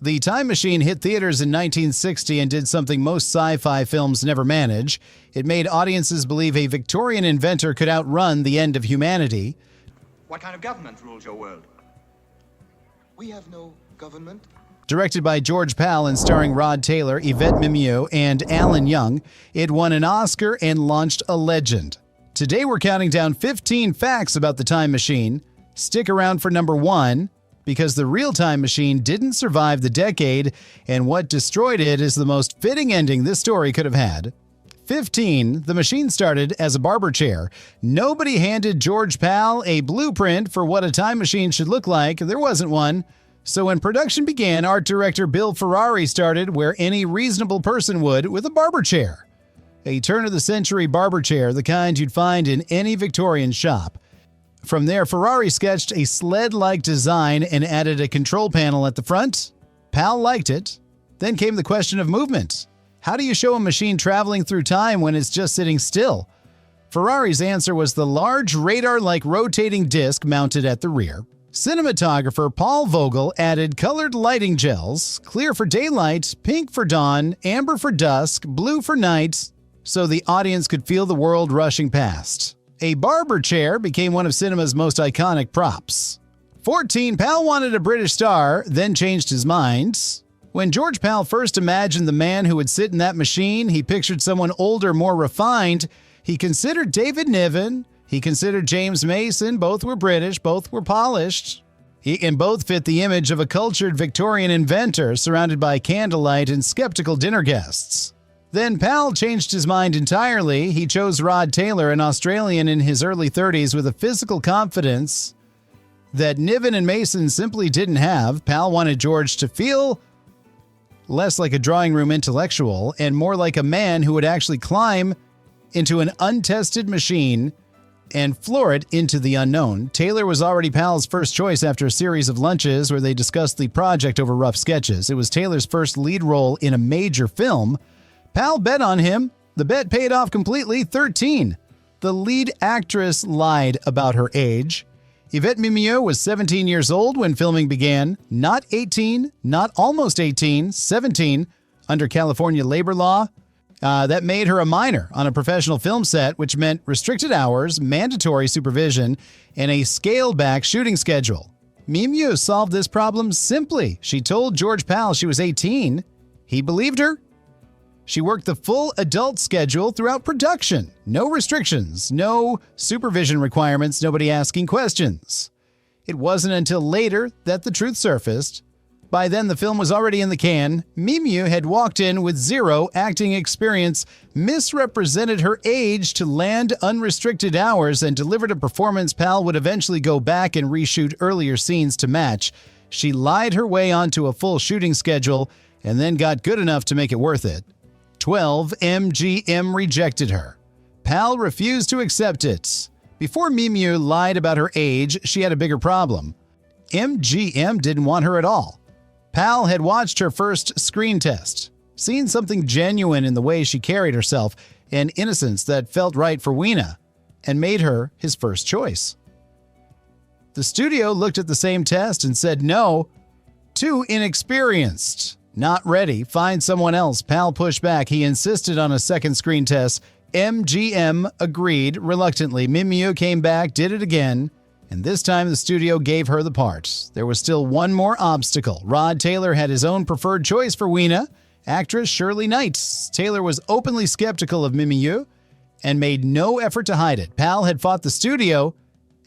The Time Machine hit theaters in 1960 and did something most sci-fi films never manage. It made audiences believe a Victorian inventor could outrun the end of humanity. What kind of government rules your world? We have no government. Directed by George Pal and starring Rod Taylor, Yvette Mimieux, and Alan Young, it won an Oscar and launched a legend. Today we're counting down 15 facts about the Time Machine. Stick around for number 1, because the real Time Machine didn't survive the decade, and what destroyed it is the most fitting ending this story could have had. 15. The machine started as a barber chair. Nobody handed George Pal a blueprint for what a time machine should look like. There wasn't one. So when production began, art director Bill Ferrari started where any reasonable person would, with a barber chair. A turn-of-the-century barber chair, the kind you'd find in any Victorian shop. From there, Ferrari sketched a sled-like design and added a control panel at the front. Pal liked it. Then came the question of movement. How do you show a machine traveling through time when it's just sitting still? Ferrari's answer was the large radar-like rotating disc mounted at the rear. Cinematographer Paul Vogel added colored lighting gels, clear for daylight, pink for dawn, amber for dusk, blue for night, so the audience could feel the world rushing past. A barber chair became one of cinema's most iconic props. 14. Pal wanted a British star, then changed his mind. When George Pal first imagined the man who would sit in that machine, he pictured someone older, more refined. He considered David Niven. He considered James Mason. Both were British, both were polished. And both fit the image of a cultured Victorian inventor surrounded by candlelight and skeptical dinner guests. Then Pal changed his mind entirely. He chose Rod Taylor, an Australian in his early 30s with a physical confidence that Niven and Mason simply didn't have. Pal wanted George to feel less like a drawing room intellectual and more like a man who would actually climb into an untested machine and floor it into the unknown. Taylor was already Pal's first choice after a series of lunches where they discussed the project over rough sketches. It was Taylor's first lead role in a major film. Pal bet on him. The bet paid off completely. 13. The lead actress lied about her age. Yvette Mimieux was 17 years old when filming began. Not 18, not almost 18, 17 under California labor law. That made her a minor on a professional film set, which meant restricted hours, mandatory supervision, and a scaled-back shooting schedule. Mimieux solved this problem simply. She told George Pal she was 18. He believed her. She worked the full adult schedule throughout production. No restrictions, no supervision requirements, nobody asking questions. It wasn't until later that the truth surfaced. By then, the film was already in the can. Mimieux had walked in with zero acting experience, misrepresented her age to land unrestricted hours, and delivered a performance Pal would eventually go back and reshoot earlier scenes to match. She lied her way onto a full shooting schedule and then got good enough to make it worth it. 12. MGM rejected her. Pal refused to accept it. Before Mimieux lied about her age, she had a bigger problem. MGM didn't want her at all. Pal had watched her first screen test, seen something genuine in the way she carried herself, an innocence that felt right for Weena, and made her his first choice. The studio looked at the same test and said no. Too inexperienced. Not ready. Find someone else. Pal pushed back. He insisted on a second screen test. MGM agreed reluctantly. Mimieux came back, did it again, and this time the studio gave her the part. There was still one more obstacle. Rod Taylor had his own preferred choice for Weena, actress Shirley Knight. Taylor was openly skeptical of Mimieux and made no effort to hide it. Pal had fought the studio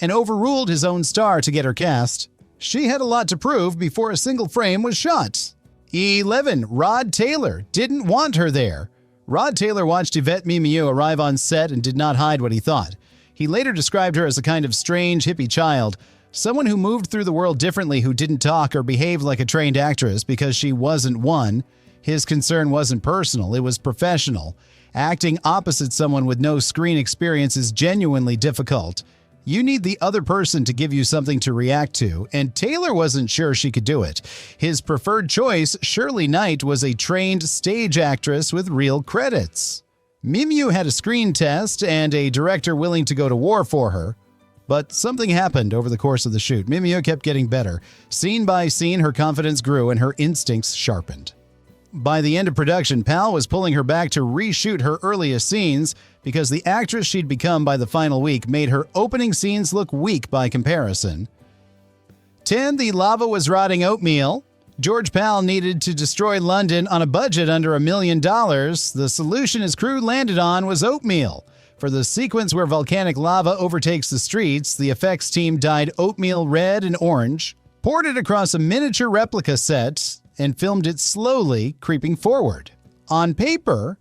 and overruled his own star to get her cast. She had a lot to prove before a single frame was shot. 11. Rod Taylor didn't want her there. Rod Taylor watched Yvette Mimieux arrive on set and did not hide what he thought. He later described her as a kind of strange hippie child, someone who moved through the world differently, who didn't talk or behave like a trained actress because she wasn't one. His concern wasn't personal, it was professional. Acting opposite someone with no screen experience is genuinely difficult. You need the other person to give you something to react to, and Taylor wasn't sure she could do it. His preferred choice, Shirley Knight, was a trained stage actress with real credits. Mimieux had a screen test and a director willing to go to war for her, But something happened over the course of the shoot. Mimio kept getting better. Scene by scene, her confidence grew and her instincts sharpened. By the end of production, Pal was pulling her back to reshoot her earliest scenes because the actress she'd become by the final week made her opening scenes look weak by comparison. 10. The lava was rotting oatmeal. George Pal needed to destroy London on a budget under $1 million. The solution his crew landed on was oatmeal. For the sequence where volcanic lava overtakes the streets, the effects team dyed oatmeal red and orange, poured it across a miniature replica set, and filmed it slowly creeping forward. On paper,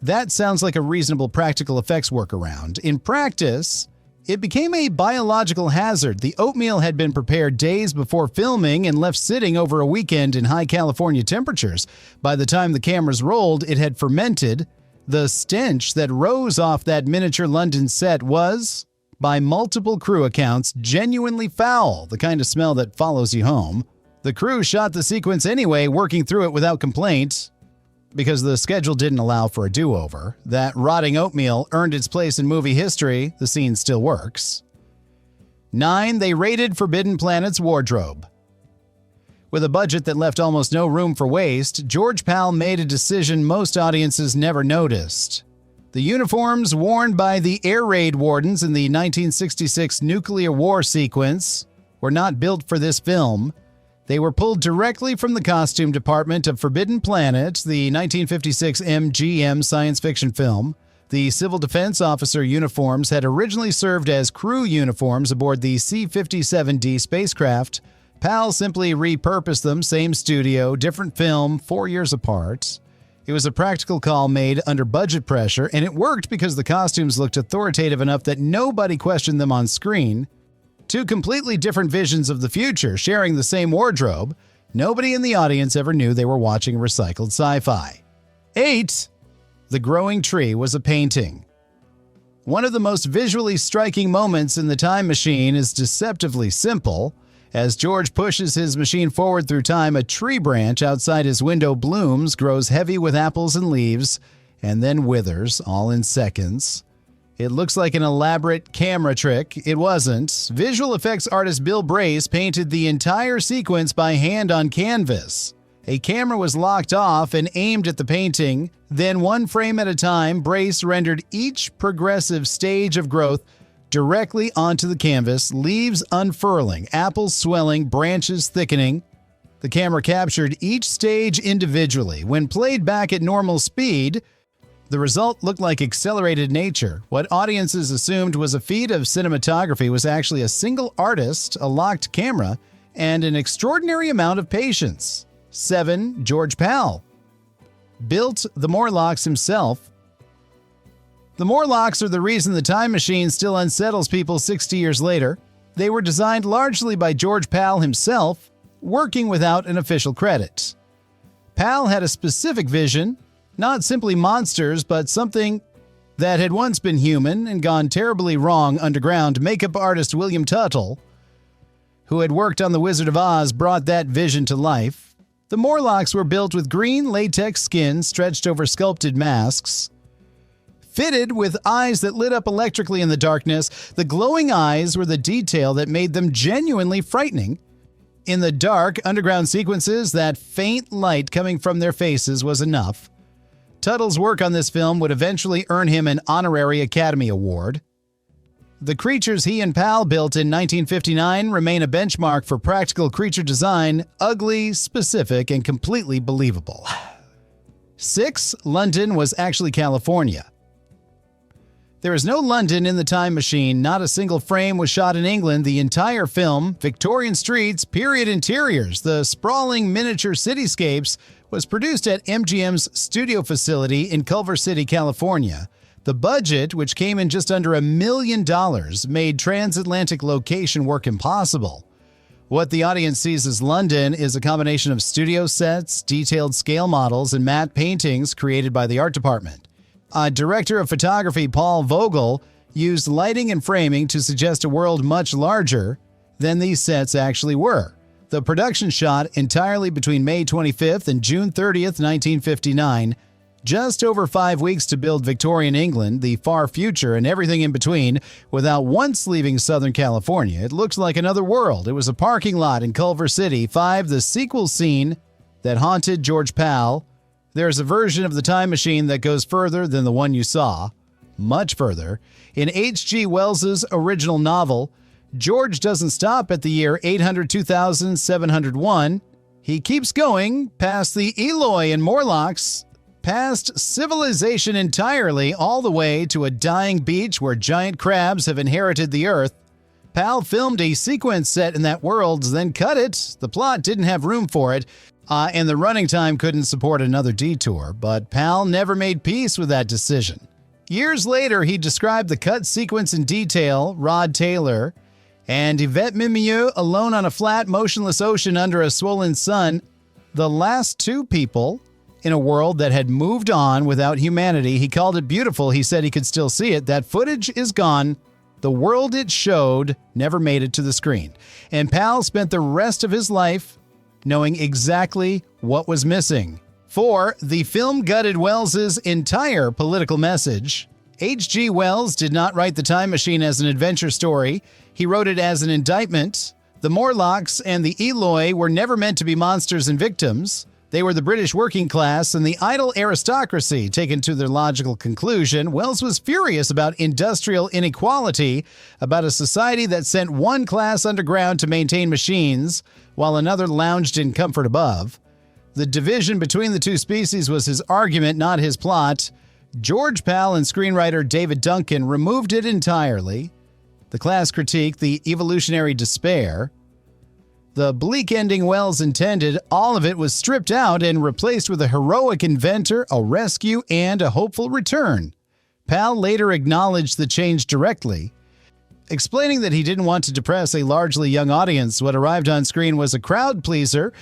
that sounds like a reasonable practical effects workaround. In practice, it became a biological hazard. The oatmeal had been prepared days before filming and left sitting over a weekend in high California temperatures. By the time the cameras rolled, it had fermented. The stench that rose off that miniature London set was, by multiple crew accounts, genuinely foul, the kind of smell that follows you home. The crew shot the sequence anyway, working through it without complaint, because the schedule didn't allow for a do-over. That rotting oatmeal earned its place in movie history. The scene still works. 9. They raided Forbidden Planet's wardrobe. With a budget that left almost no room for waste, George Pal made a decision most audiences never noticed. The uniforms worn by the air raid wardens in the 1966 nuclear war sequence were not built for this film. They were pulled directly from the costume department of Forbidden Planet, the 1956 MGM science fiction film. The civil defense officer uniforms had originally served as crew uniforms aboard the C-57D spacecraft. Pal simply repurposed them, same studio, different film, 4 years apart. It was a practical call made under budget pressure, and it worked because the costumes looked authoritative enough that nobody questioned them on screen. Two completely different visions of the future, sharing the same wardrobe. Nobody in the audience ever knew they were watching recycled sci-fi. 8. The growing tree was a painting. One of the most visually striking moments in The Time Machine is deceptively simple. As George pushes his machine forward through time, a tree branch outside his window blooms, grows heavy with apples and leaves, and then withers, all in seconds. It looks like an elaborate camera trick. It wasn't. Visual effects artist Bill Brace painted the entire sequence by hand on canvas. A camera was locked off and aimed at the painting. Then, one frame at a time, Brace rendered each progressive stage of growth directly onto the canvas, leaves unfurling, apples swelling, branches thickening. The camera captured each stage individually. When played back at normal speed, the result looked like accelerated nature. What audiences assumed was a feat of cinematography was actually a single artist, a locked camera, and an extraordinary amount of patience. 7. George Pal built the Morlocks himself. The Morlocks are the reason the Time Machine still unsettles people 60 years later. They were designed largely by George Pal himself, working without an official credit. Pal had a specific vision, not simply monsters, but something that had once been human and gone terribly wrong underground. Makeup artist William Tuttle, who had worked on The Wizard of Oz, brought that vision to life. The Morlocks were built with green latex skin stretched over sculpted masks. Fitted with eyes that lit up electrically in the darkness, the glowing eyes were the detail that made them genuinely frightening. In the dark, underground sequences, that faint light coming from their faces was enough. Tuttle's work on this film would eventually earn him an honorary Academy Award. The creatures he and Pal built in 1959 remain a benchmark for practical creature design, ugly, specific, and completely believable. 6. London was actually California. There is no London in The Time Machine. Not a single frame was shot in England. The entire film, Victorian streets, period interiors, the sprawling miniature cityscapes, was produced at MGM's studio facility in Culver City, California. The budget, which came in just under $1 million, made transatlantic location work impossible. What the audience sees as London is a combination of studio sets, detailed scale models, and matte paintings created by the art department. Director of photography Paul Vogel used lighting and framing to suggest a world much larger than these sets actually were. The production shot entirely between May 25th and June 30th, 1959. Just over 5 weeks to build Victorian England, the far future, and everything in between without once leaving Southern California. It looked like another world. It was a parking lot in Culver City. 5, the sequel scene that haunted George Pal. There's a version of the time machine that goes further than the one you saw. Much further. In H.G. Wells's original novel, George doesn't stop at the year 802,701. He keeps going past the Eloi and Morlocks, past civilization entirely, all the way to a dying beach where giant crabs have inherited the earth. Pal filmed a sequence set in that world, then cut it. The plot didn't have room for it, and the running time couldn't support another detour, but Pal never made peace with that decision. Years later, he described the cut sequence in detail. Rod Taylor and Yvette Mimieux alone on a flat, motionless ocean under a swollen sun, the last two people in a world that had moved on without humanity. He called it beautiful. He said he could still see it. That footage is gone. The world it showed never made it to the screen. And Pal spent the rest of his life knowing exactly what was missing. 4, the film gutted Wells's entire political message. H.G. Wells did not write The Time Machine as an adventure story. He wrote it as an indictment. The Morlocks and the Eloi were never meant to be monsters and victims. They were the British working class and the idle aristocracy. Taken to their logical conclusion, Wells was furious about industrial inequality, about a society that sent one class underground to maintain machines, while another lounged in comfort above. The division between the two species was his argument, not his plot. George Pal and screenwriter David Duncan removed it entirely. The class critique, the evolutionary despair. The bleak ending Wells intended, all of it was stripped out and replaced with a heroic inventor, a rescue, and a hopeful return. Pal later acknowledged the change directly, explaining that he didn't want to depress a largely young audience. What arrived on screen was a crowd pleaser,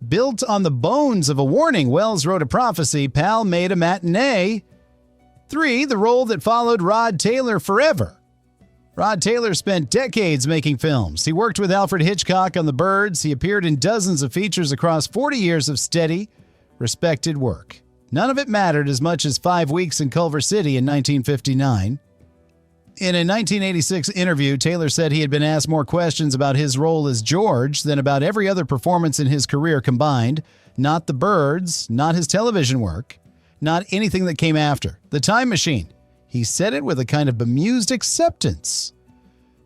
built on the bones of a warning. Wells wrote a prophecy. Pal made a matinee. 3, the role that followed Rod Taylor forever. Rod Taylor spent decades making films. He worked with Alfred Hitchcock on The Birds. He appeared in dozens of features across 40 years of steady, respected work. None of it mattered as much as 5 weeks in Culver City in 1959. In a 1986 interview, Taylor said he had been asked more questions about his role as George than about every other performance in his career combined. Not The Birds, not his television work, not anything that came after. The Time Machine. He said it with a kind of bemused acceptance.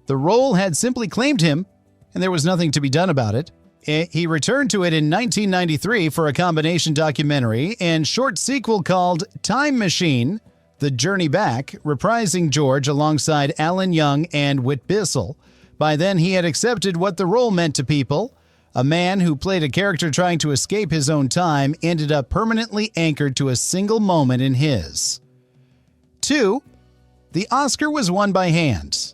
The role had simply claimed him, and there was nothing to be done about it. He returned to it in 1993 for a combination documentary and short sequel called Time Machine, The Journey Back, reprising George alongside Alan Young and Whit Bissell. By then, he had accepted what the role meant to people. A man who played a character trying to escape his own time ended up permanently anchored to a single moment in his. 2, the Oscar was won by hand.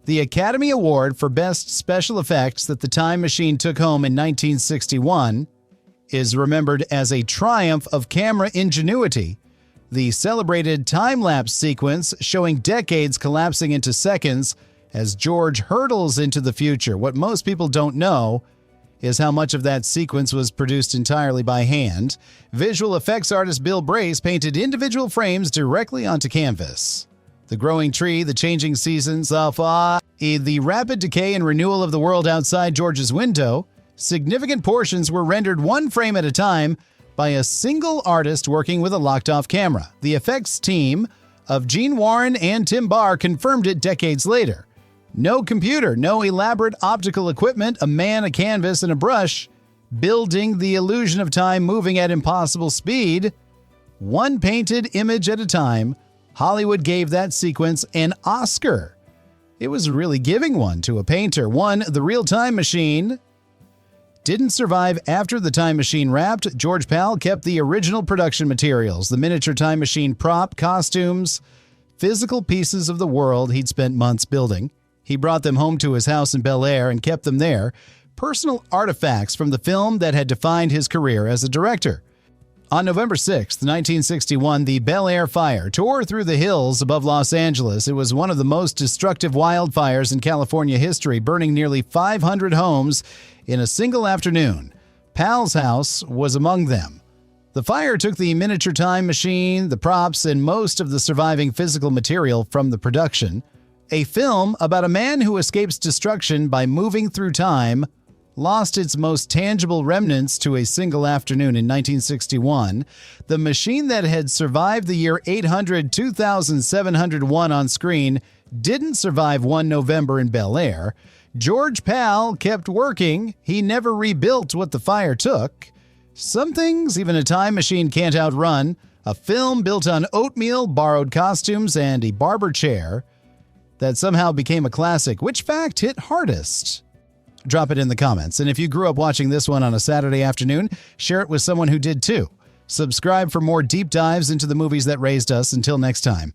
The Academy Award for Best Special Effects that The Time Machine took home in 1961 is remembered as a triumph of camera ingenuity. The celebrated time-lapse sequence showing decades collapsing into seconds as George hurtles into the future. What most people don't know is how much of that sequence was produced entirely by hand. Visual effects artist Bill Brace painted individual frames directly onto canvas. The growing tree, the changing seasons, the rapid decay and renewal of the world outside George's window. Significant portions were rendered one frame at a time by a single artist working with a locked-off camera. The effects team of Gene Warren and Tim Barr confirmed it decades later. No computer, no elaborate optical equipment, a man, a canvas, and a brush, building the illusion of time moving at impossible speed. One painted image at a time, Hollywood gave that sequence an Oscar. It was really giving one to a painter. 1, The Real Time Machine didn't survive after The Time Machine wrapped. George Pal kept the original production materials, the miniature time machine prop, costumes, physical pieces of the world he'd spent months building. He brought them home to his house in Bel Air and kept them there, personal artifacts from the film that had defined his career as a director. On November 6, 1961, the Bel Air fire tore through the hills above Los Angeles. It was one of the most destructive wildfires in California history, burning nearly 500 homes in a single afternoon. Pal's house was among them. The fire took the miniature time machine, the props, and most of the surviving physical material from the production. A film about a man who escapes destruction by moving through time lost its most tangible remnants to a single afternoon in 1961. The machine that had survived the year 800-2701 on screen didn't survive 1 November in Bel Air. George Pal kept working. He never rebuilt what the fire took. Some things even a time machine can't outrun. A film built on oatmeal, borrowed costumes, and a Barber chair that somehow became a classic. Which fact hit hardest? Drop it in the comments. And if you grew up watching this one on a Saturday afternoon, share it with someone who did too. Subscribe for more deep dives into the movies that raised us. Until next time.